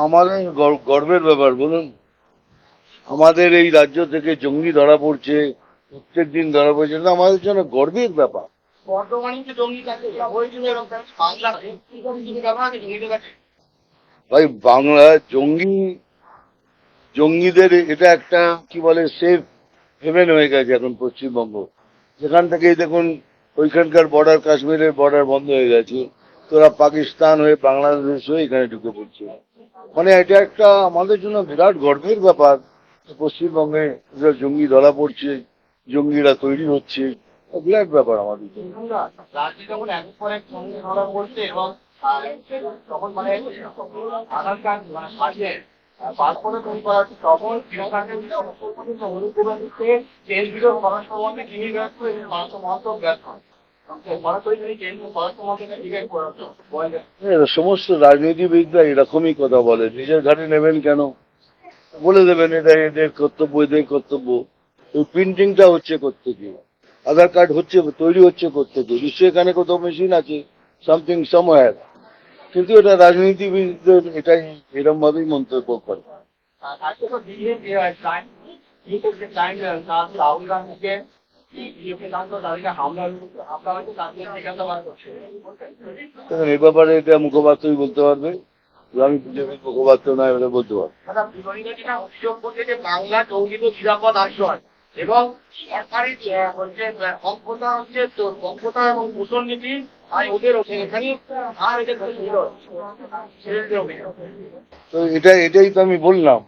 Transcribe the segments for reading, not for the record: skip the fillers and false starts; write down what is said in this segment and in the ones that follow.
আমাদের গর্বের ব্যাপার বলুন, আমাদের এই রাজ্য থেকে জঙ্গি ধরা পড়ছে, প্রত্যেক দিন ধরা পড়ছে, এটা আমাদের জন্য গর্বের ব্যাপার। ভাই বাংলা জঙ্গিদের এটা একটা কি বলে সেফ হেভেন হয়ে গেছে এখন পশ্চিমবঙ্গ। যেখান থেকেই দেখুন ওইখানকার বর্ডার, কাশ্মীরের বর্ডার বন্ধ হয়ে গেছে, তোরা পাকিস্তান হয়ে বাংলাদেশ হয়ে এখানে ঢুকে পড়ছে। মানে এটা একটা আমাদের জন্য বিরাট গর্বের ব্যাপার, পশ্চিমবঙ্গে জঙ্গি ধরা পড়ছে, জঙ্গিরা তৈরি হচ্ছে, বিরাট ব্যাপার আমাদের জন্য। রাজ্যে যখন একের পর এক জঙ্গি ধরা পড়ছে এবং তখন মানে আধার কার্ড মানে সাজিয়ে পাসপোর্টে তৈরি করা হচ্ছে, তখন কেন্দ্রীয় স্বরাষ্ট্র মন্ত্রী তিনি ব্যর্থ এবং স্বরাষ্ট্র মন্ত্রক ব্যর্থ। সরাসরি তিনি কেন্দ্রীয় স্বরাষ্ট্র মন্ত্রীকে জিজ্ঞেস করা সমস্ত রাজনীতিবিদরা এরকমই কথা বলে, নিজের ঘাড়ে নেবেন কেন, বলে দেবেন এটা এদের কর্তব্য, এদের কর্তব্য। ওই প্রিন্টিংটা হচ্ছে কোত্থেকে, আধার কার্ড হচ্ছে তৈরি হচ্ছে কোত্থেকে, নিশ্চয়ই এখানে কোথাও মেশিন আছে, সামথিং সামওয়্যার। কিন্তু এটা রাজনীতিবিদদের এটাই এরকম ভাবেই মন্তব্য করে। রাহুল গান্ধীকে দেখুন এই ব্যাপারে এটা মুখপাত্রই বলতে পারবে, আমি বিজেপির মুখপাত্র নয়, এটা বলতে পারবো। অভিযোগ করছে যে বাংলা জঙ্গিত নিরাপদ আশ্রয় এবং সরকারি হচ্ছে দক্ষতা এবং কুশল নীতি আর ওদের এখানে আর এদের তো এটাই তো আমি বললাম,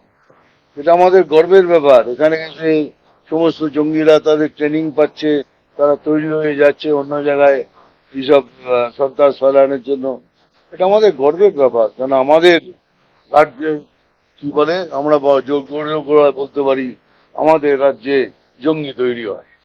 এটা আমাদের গর্বের ব্যাপার। এখানে এসে সমস্ত জঙ্গিরা তাদের ট্রেনিং পাচ্ছে, তারা তৈরি হয়ে যাচ্ছে অন্য জায়গায় এইসব সরকার ফেলানোর জন্য। এটা আমাদের গর্বের ব্যাপার, কারণ আমাদের রাজ্যে কি বলে আমরা জোর করে বলতে পারি আমাদের রাজ্যে জঙ্গি তৈরি হয়।